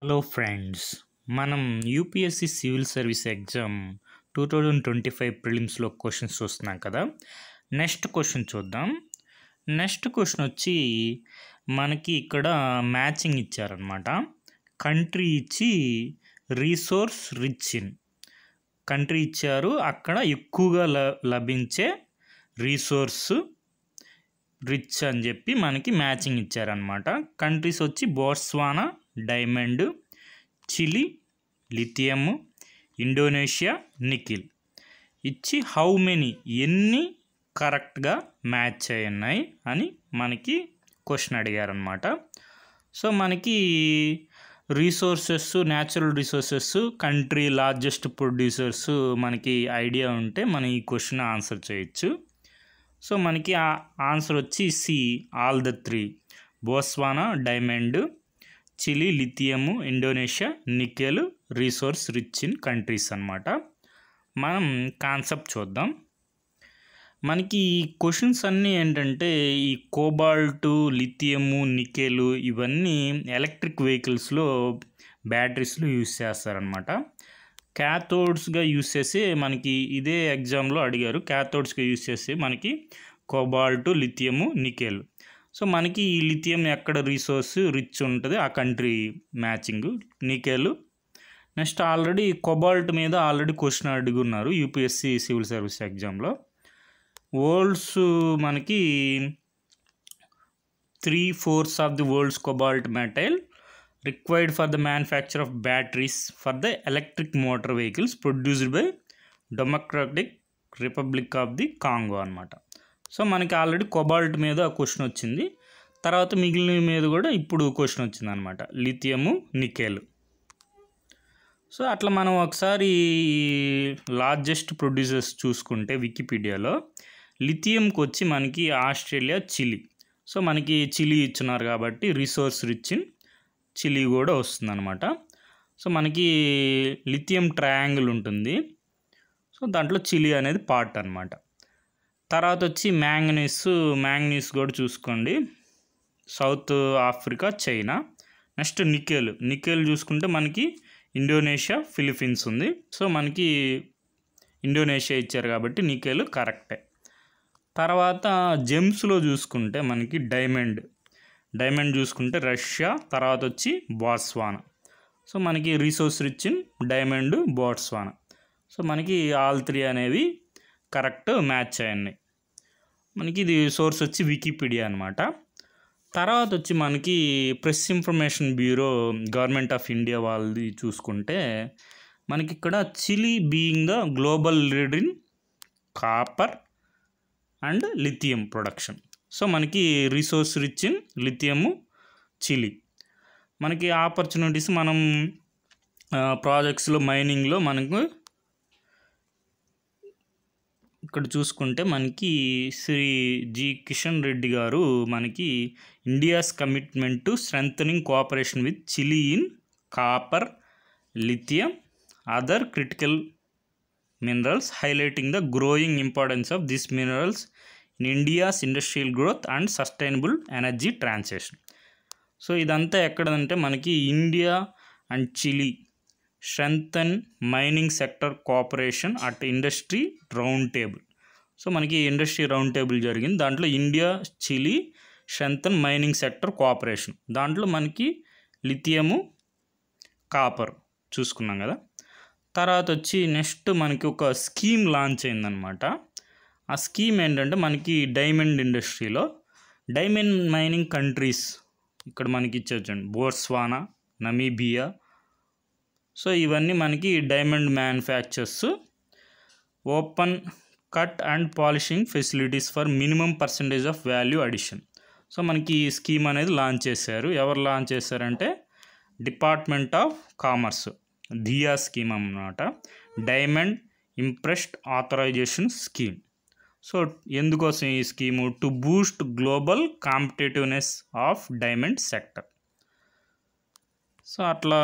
Hello friends, మనం UPSC civil service exam 2025 ప్రిలిమ్స్లో questions చూస్తున్నాం కదా. నెక్స్ట్ క్వశ్చన్ చూద్దాం. నెక్స్ట్ క్వశ్చన్ వచ్చి మనకి ఇక్కడ మ్యాచింగ్ ఇచ్చారనమాట. కంట్రీ ఇచ్చి రీసోర్స్ రిచ్ ఇన్ కంట్రీ ఇచ్చారు, అక్కడ ఎక్కువగా లభించే రీసోర్స్ రిచ్ అని చెప్పి మనకి మ్యాచింగ్ ఇచ్చారనమాట. కంట్రీస్ వచ్చి Botswana diamond, Chile lithium, Indonesia nickel ఇచ్చి హౌ మెనీ ఎన్ని కరెక్ట్గా మ్యాచ్ అయి ఉన్నాయి అని మనకి క్వశ్చన్ అడిగారనమాట. సో మనకి resources, natural resources, country largest producers మనకి ఐడియా ఉంటే మనం ఈ క్వశ్చన్ ఆన్సర్ చేయొచ్చు. సో మనకి ఆ ఆన్సర్ వచ్చి C, all the three: Botswana diamond, Chile lithium, Indonesia nickel resource rich in countries అన్నమాట. మనం కాన్సెప్ట్ చూద్దాం. మనకి ఈ క్వశ్చన్స్ అన్నీ ఏంటంటే ఈ కోబాల్టు, లిథియము, నికెలు ఇవన్నీ ఎలక్ట్రిక్ వెహికల్స్లో బ్యాటరీస్లో యూజ్ చేస్తారనమాట. క్యాథోడ్స్గా యూజ్ చేసి మనకి ఇదే ఎగ్జామ్లో అడిగారు. క్యాథోడ్స్గా యూజ్ చేసి మనకి కోబాల్టు, లిథియము, నికెల్. సో మనకి ఈ లిథియం ఎక్కడ రీసోర్స్ రిచ్ ఉంటుంది ఆ country matching. Nickel next already cobalt మీద ఆల్రెడీ క్వశ్చన్ అడుగున్నారు యూపీఎస్సి సివిల్ సర్వీస్ ఎగ్జామ్లో. వరల్డ్స్ మనకి 3/4 of the world's cobalt metal required for the manufacture of batteries for the electric motor vehicles produced by Democratic Republic of the Congo అనమాట. So మనకి already cobalt మీద question వచ్చింది, తర్వాత మిగిలిన మీద కూడా ఇప్పుడు క్వశ్చన్ వచ్చింది అనమాట, లిథియము, నికెల్. సో అట్లా మనం ఒకసారి లార్జెస్ట్ ప్రొడ్యూసర్స్ చూసుకుంటే వికీపీడియాలో లిథియంకి వచ్చి మనకి ఆస్ట్రేలియా, చిలీ. సో మనకి చిలీ ఇచ్చున్నారు కాబట్టి రిసోర్స్ రిచ్ ఇన్ చిలీ కూడా వస్తుందన్నమాట. సో మనకి లిథియం ట్రయాంగిల్ ఉంటుంది, సో దాంట్లో చిలీ అనేది పార్ట్ అనమాట. తర్వాత వచ్చి మ్యాంగనీస్ కూడా చూసుకోండి, south Africa, China. Next nickel చూసుకుంటే మనకి ఇండోనేషియా, ఫిలిప్పీన్స్ ఉంది. సో మనకి ఇండోనేషియా ఇచ్చారు కాబట్టి నికెల్ కరెక్టే. తర్వాత జెమ్స్లో చూసుకుంటే మనకి డైమండ్ చూసుకుంటే రష్యా, తర్వాత వచ్చి బోట్స్వానా. సో మనకి resource rich in diamond, Botswana. So మనకి ఆల్ త్రీ అనేవి కరెక్ట్ మ్యాచ్ అయ్యాయి. మనకి ఇది సోర్స్ వచ్చి వికీపీడియా అనమాట. తర్వాత వచ్చి మనకి Press Information Bureau Government of India వాళ్ళది చూసుకుంటే మనకి ఇక్కడ Chile being the global leader in copper and lithium production. So మనకి resource rich in lithium, Chile. మనకి ఆపర్చునిటీస్ మనం ప్రాజెక్ట్స్లో, మైనింగ్లో మనకు ఇక్కడ చూసుకుంటే మనకి శ్రీ జి కిషన్ రెడ్డి గారు మనకి India's commitment to strengthening cooperation with Chile in copper, lithium, other critical minerals, highlighting the growing importance of this minerals in India's industrial growth and sustainable energy transition. So ఇదంతా ఎక్కడంటే మనకి India and Chile strengthen mining sector cooperation at industry round table. So మనకి industry round table జరిగింది, దాంట్లో India, Chile strengthen mining sector cooperation, దాంట్లో మనకి lithium, copper చూసుకున్నాం కదా. తర్వాత వచ్చి నెక్స్ట్ మనకి ఒక స్కీమ్ లాంచ్ అయిందనమాట. ఆ స్కీమ్ ఏంటంటే మనకి డైమండ్ ఇండస్ట్రీలో డైమండ్ మైనింగ్ కంట్రీస్ ఇక్కడ మనకి ఇచ్చేయండి, బోట్స్వానా, నమీబియా. సో ఇవన్నీ మనకి diamond manufactures open cut and polishing facilities for minimum percentage of value addition. So మనకి ఈ స్కీమ్ అనేది లాంచ్ చేశారు. ఎవరు లాంచ్ చేశారంటే Department of Commerce, DIA scheme అన్నమాట, diamond imprest authorisation scheme. So ఎందుకోసం ఈ scheme? To boost global competitiveness of diamond sector. So అట్లా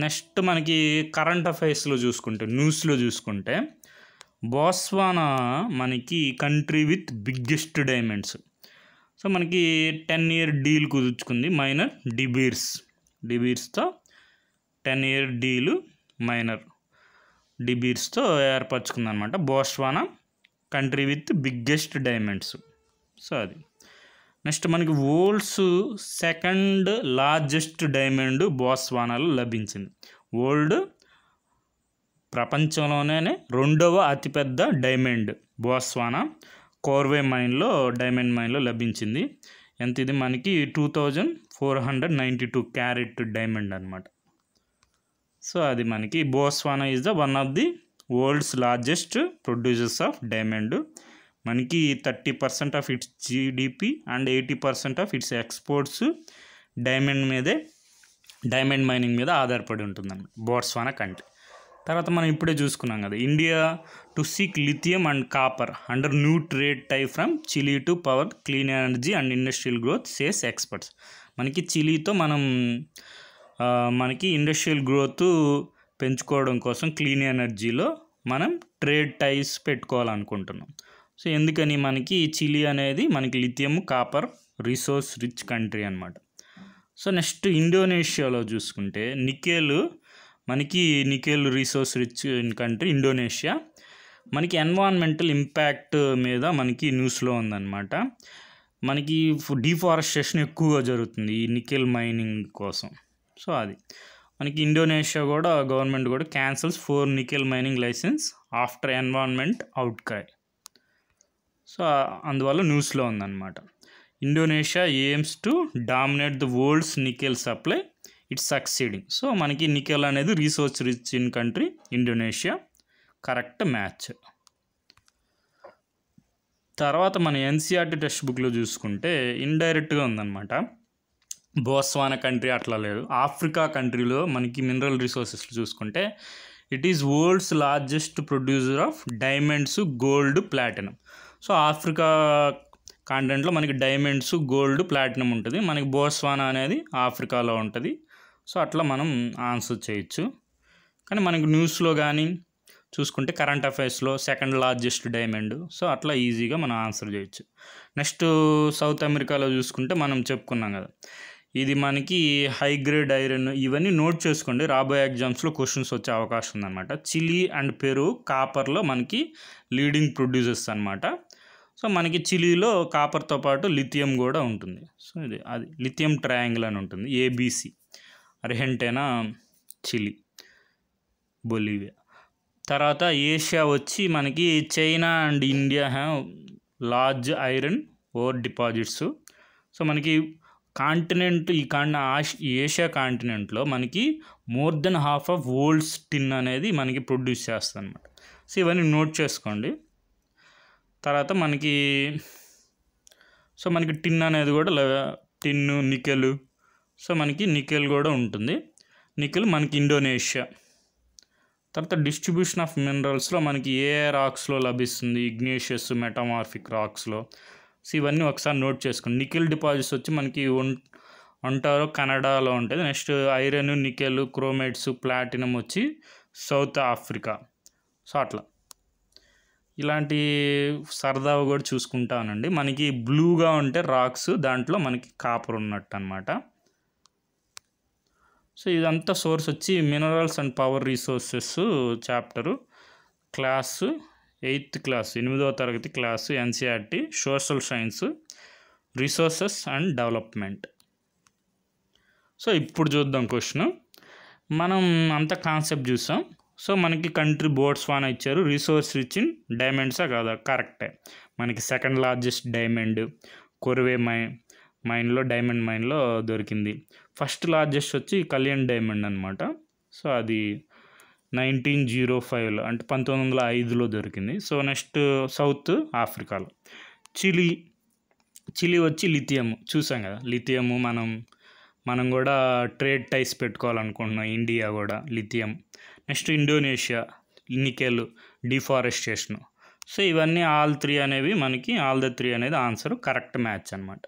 నెక్స్ట్ మనకి కరెంట్ అఫైర్స్లో చూసుకుంటే, న్యూస్లో చూసుకుంటే బోట్స్వానా మనకి country with biggest diamonds. So మనకి 10-year డీల్ కుదుర్చుకుంది మైనర్ డిబీర్స్తో. 10-year డీలు మైనర్ డిబీర్స్తో ఏర్పరచుకుందనమాట. Botswana country with biggest diamonds. So అది నెక్స్ట్ మనకి వరల్డ్స్ సెకండ్ లార్జెస్ట్ డైమండ్ బోట్స్వానాలో లభించింది. వరల్డ్ ప్రపంచంలోనే రెండవ అతిపెద్ద డైమండ్ బోట్స్వానా కోర్వే డైమండ్ మైన్లో లభించింది. ఎంత ఇది మనకి 2492 క్యారెట్ డైమండ్ అనమాట. సో అది మనకి Botswana is the one of the world's largest producers of diamond. మనకి 30% of it's GDP and 80% of it's exports diamond mining మీద ఆధారపడి ఉంటుందన్నమాట బోట్స్వానా కంట్రీ. తర్వాత మనం ఇప్పుడే చూసుకున్నాం కదా, India to seek lithium and copper under new trade type from Chile to power clean energy and industrial growth says experts. మనకి చిలీతో మనకి ఇండస్ట్రియల్ గ్రోత్ పెంచుకోవడం కోసం క్లీన్ ఎనర్జీలో మనం ట్రేడ్ టైస్ పెట్టుకోవాలనుకుంటున్నాం. సో ఎందుకని మనకి చిలీ అనేది మనకి lithium copper resource rich country అనమాట. సో నెక్స్ట్ ఇండోనేషియాలో చూసుకుంటే nickel resource rich country Indonesia. మనకి ఎన్విరాన్మెంటల్ ఇంపాక్ట్ మీద మనకి న్యూస్లో ఉందన్నమాట. మనకి డిఫారెస్టేషన్ ఎక్కువగా జరుగుతుంది ఈ నికెల్ మైనింగ్ కోసం. సో అది మనకి ఇండోనేషియా కూడా గవర్నమెంట్ కూడా cancels 4 nickel mining licence after environment outcry. So అందువల్ల న్యూస్లో ఉందన్నమాట. Indonesia aims to dominate the world's nickel supply, it's succeeding. So మనకి నికెల్ అనేది resource rich in country Indonesia, correct match. తర్వాత మన ఎన్సీఆర్టీ టెక్స్ట్ బుక్లో చూసుకుంటే ఇండైరెక్ట్గా ఉందన్నమాట. బోట్స్వానా కంట్రీ అట్లా లేదు. ఆఫ్రికా కంట్రీలో మనకి మినరల్ రిసోర్సెస్ చూసుకుంటే it is world's largest producer of diamonds, gold, platinum. So Africa కాంటినెంట్లో మనకి డైమండ్స్, గోల్డ్, ప్లాటినం ఉంటుంది. మనకి బోట్స్వానా అనేది ఆఫ్రికాలో ఉంటుంది. సో అట్లా మనం ఆన్సర్ చేయొచ్చు. కానీ మనకి న్యూస్లో కానీ చూసుకుంటే కరెంట్ అఫైర్స్లో సెకండ్ లార్జెస్ట్ డైమండ్. సో అట్లా ఈజీగా మనం ఆన్సర్ చేయొచ్చు. నెక్స్ట్ సౌత్ అమెరికాలో చూసుకుంటే మనం చెప్పుకున్నాం కదా, ఇది మనకి హై గ్రేడ్ ఐరన్. ఇవన్నీ నోట్ చేసుకోండి, రాబోయే ఎగ్జామ్స్లో క్వశ్చన్స్ వచ్చే అవకాశం ఉందన్నమాట. చిలీ అండ్ పెరు కాపర్లో మనకి లీడింగ్ ప్రొడ్యూసర్స్ అనమాట. సో మనకి చిలీలో కాపర్తో పాటు లిథియం కూడా ఉంటుంది. సో అది లిథియం ట్రయాంగిల్ అని ఉంటుంది. ABC, Argentina, Chile, Bolivia. తర్వాత ఏషియా వచ్చి మనకి China and India have large iron ore deposits. So మనకి కాంటినెంట్ ఏషియా కాంటినెంట్లో మనకి more than half of world's tin అనేది మనకి ప్రొడ్యూస్ చేస్తుంది అనమాట. సో ఇవన్నీ నోట్ చేసుకోండి. తర్వాత మనకి టిన్ అనేది కూడా టిన్ను, నికెల్. సో మనకి నికెల్ కూడా ఉంటుంది. నికెల్ మనకి ఇండోనేషియా. తర్వాత డిస్ట్రిబ్యూషన్ ఆఫ్ మినరల్స్లో మనకి ఏ రాక్స్లో లభిస్తుంది, ఇగ్నేషియస్, మెటామార్ఫిక్ రాక్స్లో. సో ఇవన్నీ ఒకసారి నోట్ చేసుకోండి. నికెల్ డిపాజిట్స్ వచ్చి మనకి ఒంటారో కెనడాలో ఉంటుంది. నెక్స్ట్ ఐరన్, నికెల్, క్రోమైట్స్, ప్లాటినం వచ్చి సౌత్ ఆఫ్రికా. సో అట్లా ఇలాంటి సరదాగా కూడా చూసుకుంటానండి. మనకి బ్లూగా ఉంటే రాక్స్, దాంట్లో మనకి కాపర్ ఉన్నట్టు అనమాట. సో ఇదంతా సోర్స్ వచ్చి minerals and power resources chapter, class 8th class 8వ తరగతి class, NCERT social science, resources and development. So ఇప్పుడు చూద్దాం క్వశ్చన్. మనం అంత కాన్సెప్ట్ చూసాం. సో మనకి కంట్రీ బోట్స్వానా ఇచ్చారు, రిసోర్స్ రిచ్ ఇన్ డైమండ్సా కాదా? కరెక్టే. మనకి సెకండ్ లార్జెస్ట్ డైమండ్ కొర్వే మైన్లో డైమండ్ మైన్లో దొరికింది. ఫస్ట్ లార్జెస్ట్ వచ్చి కళ్యాణ్ డైమండ్ అనమాట. సో అది 1905లో అంటే 1905లో దొరికింది. సో నెక్స్ట్ సౌత్ ఆఫ్రికాలో చిలీ వచ్చి లిథియం చూసాం కదా. లిథియము మనం కూడా ట్రేడ్ టైస్ పెట్టుకోవాలనుకుంటున్నాం, ఇండియా కూడా lithium. Next Indonesia nickel, deforestation. So ఇవన్నీ ఆల్ ద త్రీ అనేది ఆన్సర్, కరెక్ట్ మ్యాచ్ అనమాట.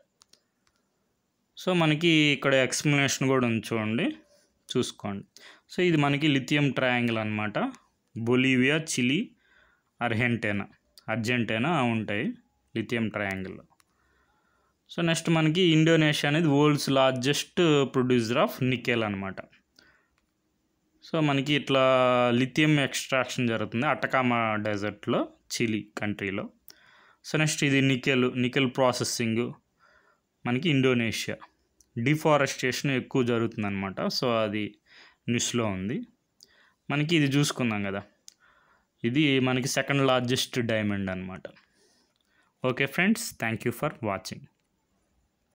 సో మనకి ఇక్కడ ఎక్స్ప్లెనేషన్ కూడా చూసుకోండి. సో ఇది మనకి లిథియం ట్రయాంగిల్ అనమాట. బొలీవియా, చిలీ, అర్జెంటీనా ఉంటాయి లిథియం ట్రయాంగిల్లో. సో నెక్స్ట్ మనకి ఇండోనేషియా అనేది world's largest producer of nickel అనమాట. సో మనకి ఇట్లా లిథియం ఎక్స్ట్రాక్షన్ జరుగుతుంది అటకామా డెజర్ట్లో, చిలీ కంట్రీలో. సో నెక్స్ట్ ఇది నికెల్ ప్రాసెసింగ్ మనకి ఇండోనేషియా. డిఫారెస్టేషన్ ఎక్కువ జరుగుతుందన్నమాట. సో అది న్యూస్లో ఉంది. మనకి ఇది చూసుకుందాం కదా, ఇది మనకి సెకండ్ లార్జెస్ట్ డైమండ్ అనమాట. Okay friends, thank you for watching.